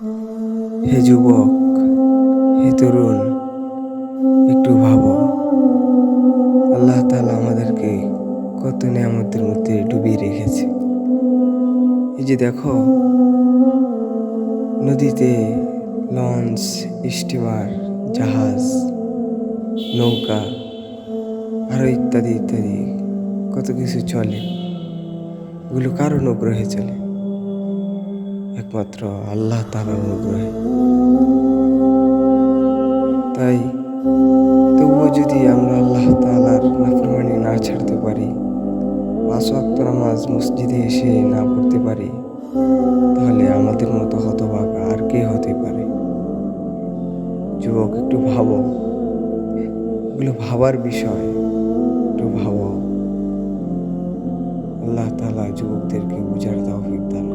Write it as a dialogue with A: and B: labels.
A: হে যুবক, হে তরুণ, একটু ভাবো, আল্লাহ তাআলা আমাদেরকে কত নেয়ামতের মধ্যে ডুবিয়ে রেখেছে। এই যে দেখো, নদীতে লঞ্চ, স্টিমার, জাহাজ, নৌকা, আরো ইত্যাদি ইত্যাদি কত কিছু চলে। এগুলো কার অনুগ্রহে চলে? একমাত্র আল্লাহ তাআলার অনুগ্রহে। তাই তবুও যদি আমরা আল্লাহ তাআলার নাফরমানি না ছাড়তে পারি, ৫ ওয়াক্ত নামাজ মসজিদে এসে না পড়তে পারি, তাহলে আমাদের মতো হতভাগা আর কে হতে পারে? যুবক, একটু ভাবো, এগুলো ভাবার বিষয়। একটু ভাবো। আল্লাহ তাআলা যুবকদেরকে বুঝার তৌফিক দান